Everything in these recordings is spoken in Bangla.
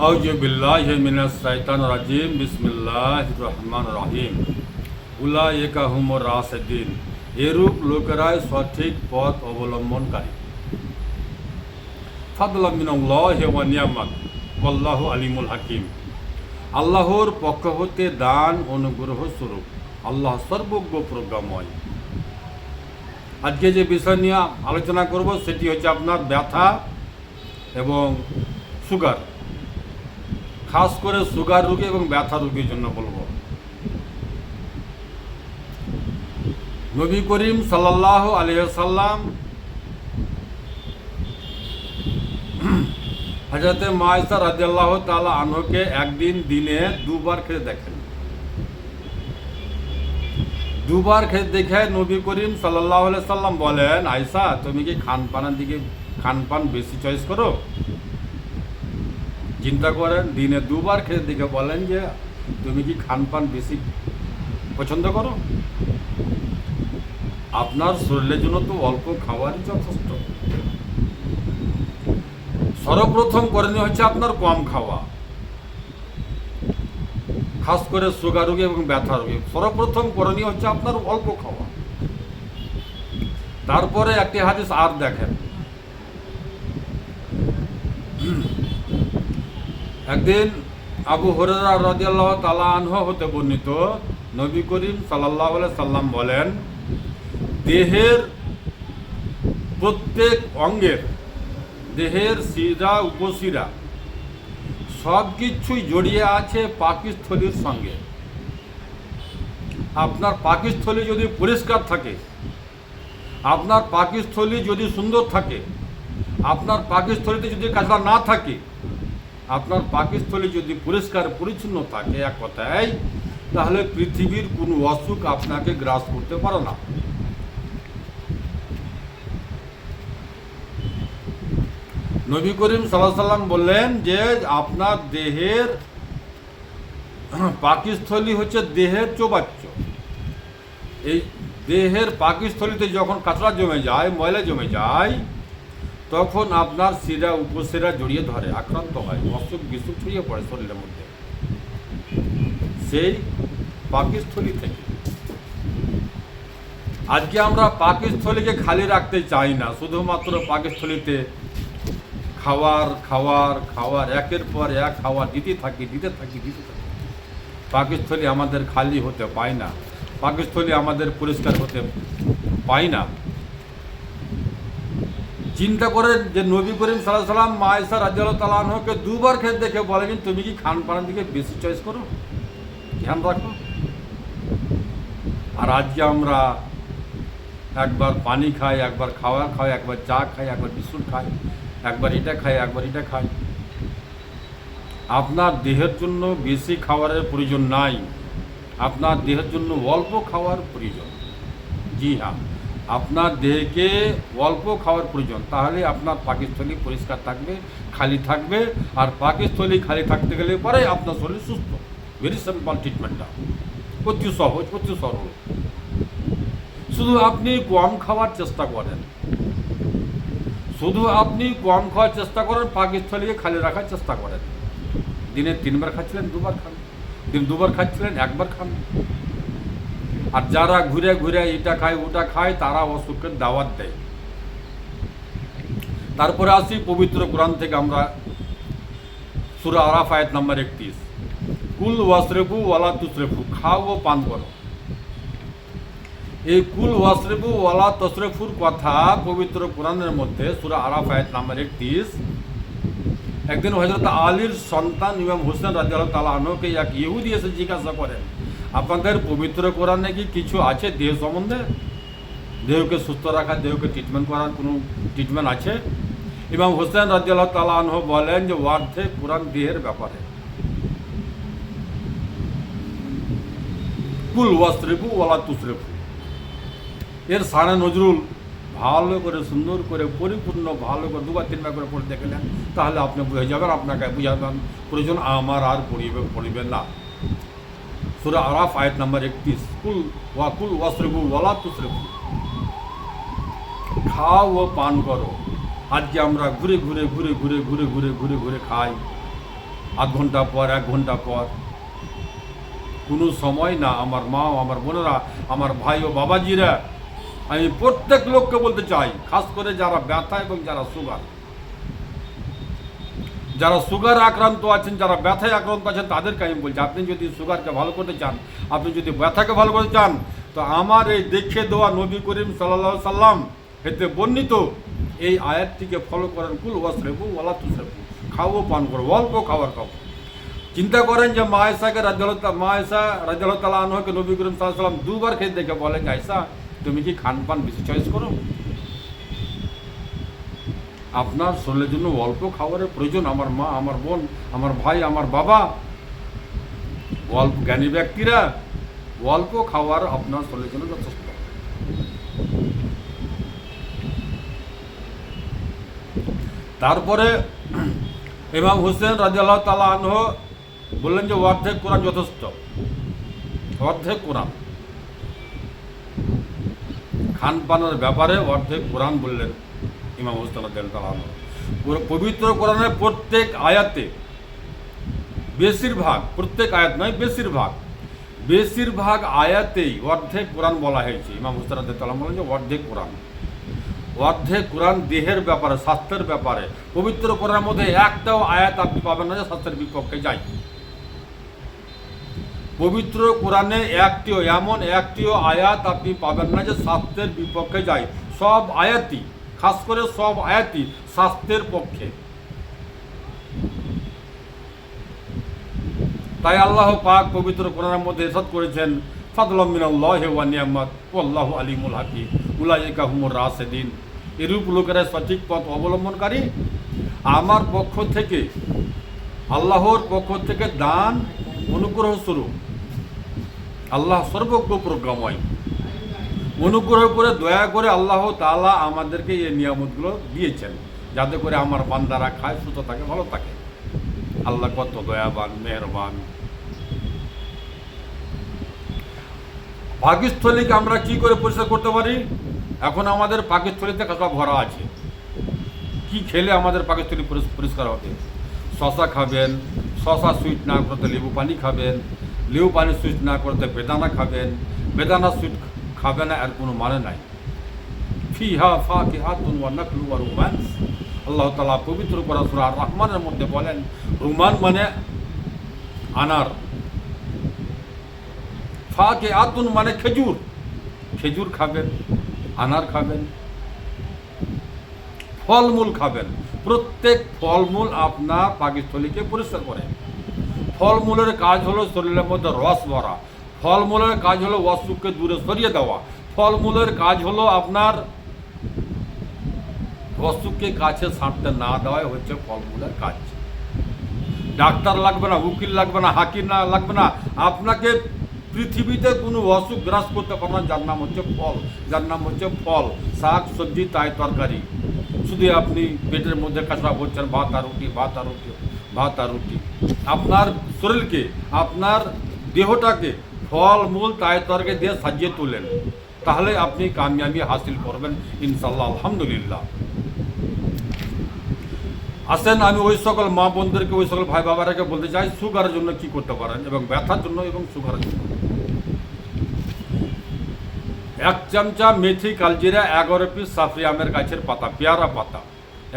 আউযু বিল্লাহি মিনাশ শাইতানির রাজিম বিসমিল্লাহির রহমানির রহিম উলাইকা হুমুর রাশিদিন। এরূপ লোকেরাই সঠিক পথ অবলম্বনকারী। ফাদলাম মিনাল্লাহি ওয়া নিয়ামাত ওয়াল্লাহু আলিমুল হাকিম। আল্লাহর পক্ষ হতে দান অনুগ্রহ স্বরূপ। আল্লাহ সর্বজ্ঞ প্রজ্ঞাময়। আজকে যে বিষয় নিয়ে আলোচনা করব সেটি হচ্ছে আপনার ব্যথা এবং সুগার, খাস করে সুগার রোগী এবং ব্যথা রোগীর জন্য বলবো। নবী করিম সাল্লাল্লাহু আলাইহি ওয়াসাল্লাম হযরতে মায়েশা রাদিয়াল্লাহু তাআলা আনহাকে একদিন দিনে দুবার খেতে দেখেন। দুবার খেতে দেখে নবী করিম সাল্লাল্লাহু আলাইহি ওয়াসাল্লাম বলেন, আয়েশা তুমি কি খানপান বেশি চয়েস করো? চিন্তা করেন, দিনে দুবার খেতে দেখে বলেন যে তুমি কি খানপান বেশি পছন্দ করো? আপনার শরীরের জন্য তো অল্প খাবারই যথেষ্ট। সর্বপ্রথম করণীয় হচ্ছে আপনার কম খাওয়া, খাস করে সুগার রোগী এবং ব্যথা রোগী। সর্বপ্রথম করণীয় হচ্ছে আপনার অল্প খাওয়া। তারপরে একটি হাদিস আর দেখেন। একদিন আবু হুরায়রা রাদিয়াল্লাহু তাআলা আনহু হতে বর্ণিত, নবী করিম সাল্লাল্লাহু আলাইহি সাল্লাম বলেন, দেহের প্রত্যেক অঙ্গের, দেহের শিরা উপশিরা সব কিছুই জড়িয়ে আছে পাকস্থলীর সঙ্গে। আপনার পাকস্থলী যদি পরিষ্কার থাকে, আপনার পাকস্থলী যদি সুন্দর থাকে, আপনার পাকস্থলীতে যদি কাঁচরা না থাকে, আপনার পাকস্থলী যদি পরিষ্কার পরিচ্ছন্ন থাকে, এক কথায়, তাহলে পৃথিবীর কোনো অসুখ আপনাকে গ্রাস করতে পারে না। নবী করিম সাল্লাল্লাহু আলাইহি সাল্লাম বললেন যে আপনার দেহের পাকস্থলী হচ্ছে দেহের চৌবাচ্চ। এই দেহের পাকস্থলীতে যখন কাঁচরা জমে যায়, ময়লা জমে যায়, তখন আপনার শিরা উপশিরা জড়িয়ে ধরে, আক্রান্ত হয়, অসুখ বিসুখ ছড়িয়ে পড়ে শরীরের মধ্যে সেই পাকস্থলী থেকে। আজকে আমরা পাকস্থলীকে খালি রাখতে চাই না, শুধুমাত্র পাকস্থলীতে খাওয়ার একের পর এক খাওয়ার দিতে থাকি। পাকস্থলী আমাদের খালি হতে পায় না, পাকস্থলী আমাদের পরিষ্কার হতে পায় না। চিন্তা করেন যে নবী করিম সাল্লাল্লাহু আলাইহি সাল্লাম মায়েশা রাদিয়াল্লাহু তাআলা আনহাকে দুবার খেতে দেখে বলেন, তুমি কি খানপানের দিকে বেশি চয়েস করো? ধ্যান রাখো। আর আজকে আমরা একবার পানি খাই, একবার খাবার খাই, একবার চা খাই, একবার বিস্কুট খাই, একবার এটা খাই, একবার এটা খাই। আপনার দেহের জন্য বেশি খাবারের প্রয়োজন নাই, আপনার দেহের জন্য অল্প খাওয়ার প্রয়োজন। জি হ্যাঁ, আপনার দেহকে অল্প খাওয়ার প্রয়োজন, তাহলে আপনার পাকস্থলী পরিষ্কার থাকবে, খালি থাকবে। আর পাকস্থলী খালি থাকতে গেলে পরে আপনার শরীর সুস্থ। ভেরি সিম্পল ট্রিটমেন্টটা, অতি সহজ, অতি সরল। শুধু আপনি কম খাওয়ার চেষ্টা করেন, পাকস্থলীকে খালি রাখার চেষ্টা করেন। দিনে 3 বার খাচ্ছিলেন 2 বার খান, দিন 2 বার খাচ্ছিলেন 1 বার খান। আর যারা ঘুরে ঘুরে এটা খায় ওটা খায়, তারা অসুখের দাওয়াত দেয়। তারপরে আসি পবিত্র কোরআন থেকে আমরা সূরা আরাফ আয়াত নাম্বার 31, কুল ওয়াসরিফু ওয়ালা তুসরিফু, খাও ও পান করো। এই কুল ওয়াসরিফু ওয়ালা তুসরিফুর কথা পবিত্র কোরআনের মধ্যে সূরা আরাফ আয়াত নাম্বার 31। একদিন হযরত আলীর সন্তান ইমাম হোসেন রাদিয়াল্লাহু তাআলা আনহুকে এক ইহুদি এসে জিজ্ঞাসা করেন, আপনাদের পবিত্র কোরআনে কি কিছু আছে দেহ সম্বন্ধে? দেহকে সুস্থ রাখা, দেহকে ট্রিটমেন্ট করার কোনো ট্রিটমেন্ট আছে? ইমাম হোসেন রাদিয়াল্লাহু তাআলা আনহু বলেন যে ওয়ার্থে কোরআন দেহের ব্যাপারে। কুল ওয়াসরিফু ওয়ালা তুসরিফু, এর সানে নজরুল ভালো করে, সুন্দর করে, পরিপূর্ণ ভালো করে 2 বার 3 বার করে পড়ে দেখলেন, তাহলে আপনি বুঝে যাবেন, আপনাকে বুঝাবেন প্রয়োজন আমার আর পড়িবেন না। সূরা আরাফ আয়াত নাম্বার 31, কুল ওয়াসরিফু ওয়ালা তুসরিফু, খাও ও পান করো। আজকে আমরা ঘুরে ঘুরে খাই, আধ ঘন্টা পর, 1 ঘন্টা পর, কোনো সময় না। আমার মা, আমার বোনেরা, আমার ভাই ও বাবাজিরা, আমি প্রত্যেক লোককে বলতে চাই, খাস করে যারা ব্যথা এবং যারা সুগার আক্রান্ত আছেন, যারা ব্যথায় আক্রান্ত আছেন, তাদেরকে আমি বলছি, আপনি যদি সুগারকে ভালো করতে চান, আপনি যদি ব্যথাকে ভালো করতে চান, তো আমার এই দেখে দেওয়া নবী করিম সাল্লাল্লাহু সাল্লাম এতে বর্ণিত এই আয়াতটিকে ফলো করেন। কুল ওয়াসরিবু ওয়ালা তুসরিফু, খাও পান করো, অল্প খাবার খাও। চিন্তা করেন যে মা আয়েশা রাদিয়াল্লাহু তাআলা আনহাকে নবী করিম সাল্লাল্লাহু আলাইহি ওয়াসাল্লাম দুবার খেয়ে দেখে বলেন, আয়েশা তুমি কি খান পান বেশি চয়েস করো? আপনার শরীরের জন্য অল্প খাবারের প্রয়োজন। আমার মা, আমার বোন, আমার ভাই, আমার বাবা, অল্প জ্ঞানী ব্যক্তিরা, অল্প খাবার আপনার শরীরের জন্য যথেষ্ট। তারপরে ইমাম হুসেন রাদিয়াল্লাহু তাআলা আনহু বললেন যে অর্ধেক কোরআন যথেষ্ট, অর্ধেক কোরআন। খান পানের ব্যাপারে অর্ধেক কোরআন বললেন ইমাম হুসেন রাদিয়াল্লাহু তাআলা আনহু। পবিত্র কোরআনের প্রত্যেক আয়াতে, বেশিরভাগ, প্রত্যেক আয়াত নয়, বেশিরভাগ আয়াতেই অর্ধেক কোরআন বলা হয়েছে। ইমাম হুসেন রাদিয়াল্লাহু তাআলা বলেন যে অর্ধেক কোরআন। অর্ধেক কোরআন দেহের ব্যাপারে, স্বাস্থ্যের ব্যাপারে। পবিত্র কোরআনের মধ্যে একটাও আয়াত আপনি পাবেন না যে স্বাস্থ্যের বিপক্ষে যায়। পবিত্র কোরআনে এমন একটিও আয়াত আপনি পাবেন না যে স্বাস্থ্যের বিপক্ষে যায়। সব আয়াতই, খাস করে সব আয়াতই স্বাস্থ্যের পক্ষে। তাই আল্লাহ পাক পবিত্র কোরআনের মধ্যে ইরশাদ করেছেন, ফাদলুম মিনাল্লাহি ওয়া নি'মাত ওয়াল্লাহু আলিমুল হাকিম উলাইকা হুমুর রাশিদিন। এরূপ লোকেরা সঠিক পথ অবলম্বনকারী। আমার পক্ষ থেকে, আল্লাহর পক্ষ থেকে দান অনুগ্রহ স্বরূপ। আল্লাহ সর্বজ্ঞ প্রজ্ঞাময়। অনুগ্রহ করে, দয়া করে আল্লাহ তাআলা আমাদেরকে এই নিয়ামতগুলো দিয়েছেন, যাতে করে আমার বান্দারা খায়, সুস্থ থাকে, ভালো থাকে। আল্লাহ কত দয়াবান, মেহেরবান। পাকস্থলীকে আমরা কি করে পরিষ্কার করতে পারি? এখন আমাদের পাকস্থলীতে কাঁচা ভরা আছে। কি খেলে আমাদের পাকস্থলী পরিষ্কার হবে? শশা খাবেন, শশা সুইট না করতে লেবু পানি খাবেন, লেবু পানি সুইট না করতে বেদানা খাবেন, বেদানা সুইট খাবে না, আর কোনো মানে নাই। ফিহা ফাকিহাতুন ওয়া নাখলু ওয়া রুমান। আল্লাহ তাআলা পবিত্র কোরআন সূরা আর রহমানের মধ্যে বলেন, রুমান মানে আনার, ফাকিহাতুন মানে খেজুর, খেজুর খাবেন, আনার খাবেন, ফলমূল খাবেন। প্রত্যেক ফলমূল আপনার পাকস্থলীকে পরিষ্কার করে। ফলমূলের কাজ হলো শরীরের মধ্যে রস ভরা। ফলমূলের কাজ হলো অসুখকে দূরে সরিয়ে দেওয়া। ফলমূলের কাজ হলো আপনার অসুখকে কাছে ছাঁটতে না দেওয়াই হচ্ছে ফলমূলের কাজ। ডাক্তার লাগবে না, উকিল লাগবে না, হাকিম না লাগবে না। আপনাকে পৃথিবীতে কোনো অসুখ গ্রাস করতে পারবে না, যার নাম হচ্ছে ফল, যার নাম হচ্ছে ফল, শাক সবজি, তাই তরকারি। শুধু আপনি পেটের মধ্যে কাঁচা বলছেন ভাত আর রুটি, ভাত আর রুটি, ভাত আর রুটি। আপনার শরীরকে, আপনার দেহটাকে ফল মূল তাই তরকারি দিয়ে সাজিয়ে তোলেন, তাহলে আপনি কামিয়াবি হাসিল করবেন ইনশাল্লাহ, আলহামদুলিল্লাহ। আসেন আমি ওই সকল মা বোনদেরকে, ওই সকল ভাই বাবারাকে বলতে চাই সুগারের জন্য কি করতে পারেন, এবং ব্যথার জন্য এবং সুগারের জন্য। 1 চামচা মেথি কালজিরা, 11 পিস সাফরি আমের গাছের পাতা, পেয়ারা পাতা,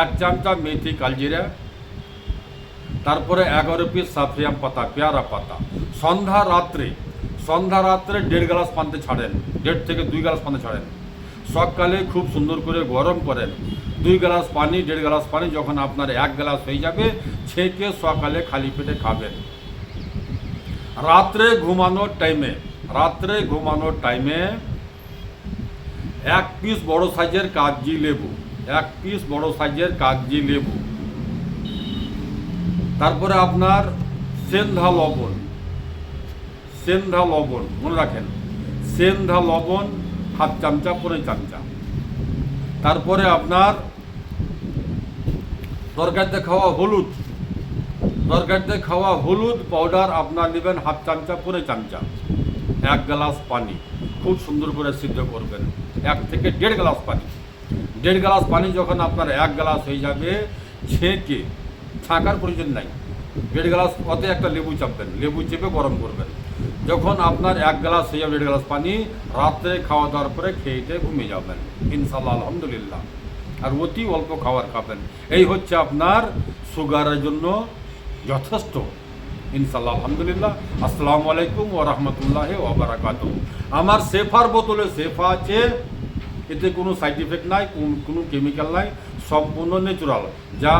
1 চামচা মেথি কালজিরা, তারপরে 11 পিস সাফরি আম পাতা, পেয়ারা পাতা। সন্ধ্যা রাত্রে 1.5 গ্লাস পানিতে ছাড়েন, 1.5 থেকে 2 গ্লাস পানি ছাড়েন। সকালে খুব সুন্দর করে গরম করেন, 2 গ্লাস পানি, 1.5 গ্লাস পানি। যখন আপনার 1 গ্লাস হয়ে যাবে, ছেঁকে সকালে খালি পেটে খাবেন। রাত্রে ঘুমানোর টাইমে 1 পিস বড় সাইজের কাগজি লেবু, 1 পিস বড় সাইজের কাগজি লেবু। তারপরে আপনার সেন্ধা লবণ, মনে রাখেন, সেন্ধা লবণ 1/2 চামচা, 1.5 চামচা। তারপরে আপনার তরকারিতে খাওয়া হলুদ পাউডার আপনার নেবেন 1/2 চামচা, 1.5 চামচা। 1 গ্লাস পানি খুব সুন্দর করে সিদ্ধ করবেন, 1 থেকে 1.5 গ্লাস পানি। 1.5 গ্লাস পানি যখন আপনার 1 গ্লাস হয়ে যাবে, ছেঁকে, ছাঁকার প্রয়োজন নাই, দেড় গ্লাস ওতে একটা লেবু চাপবেন, লেবু চেপে গরম করবেন। যখন আপনার 1 গ্লাস হয়ে যাবে, 1.5 গ্লাস পানি রাত্রে খাওয়া দাওয়ার পরে খেয়ে ঘুমিয়ে যাবেন ইনশাল্লাহ, আলহামদুলিল্লাহ। আর অতি অল্প খাবার খাবেন। এই হচ্ছে আপনার সুগারের জন্য যথেষ্ট ইনশাল্লাহ, আলহামদুলিল্লাহ। আসসালামু আলাইকুম ওয়া রাহমাতুল্লাহি ওয়া বারাকাতুহু। আমার সেফার বোতলে সেফা আছে, এতে কোনো সাইড ইফেক্ট নাই, কোনো কেমিক্যাল নাই, সম্পূর্ণ ন্যাচুরাল। যা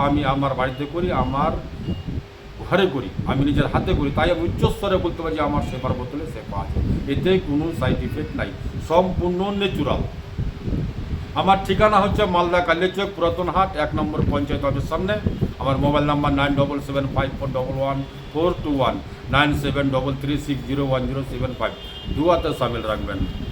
আমি আমার বাড়িতে করি, আমার ঘরে করি, আমি নিজের হাতে করি, তাই আমি উচ্চস্তরে বলতে পারি যে আমার সেফার বোতলে সেফা আছে, এতে কোনো সাইড ইফেক্ট নাই, সম্পূর্ণ ন্যাচুরাল। আমার ঠিকানা হচ্ছে মালদা কালিয়াচক পুরাতন হাট 1 নম্বর পঞ্চায়েত অফিস সামনে। আমার মোবাইল নাম্বার 97754142197336011075। দুয়াতে সামিল রাখবেন।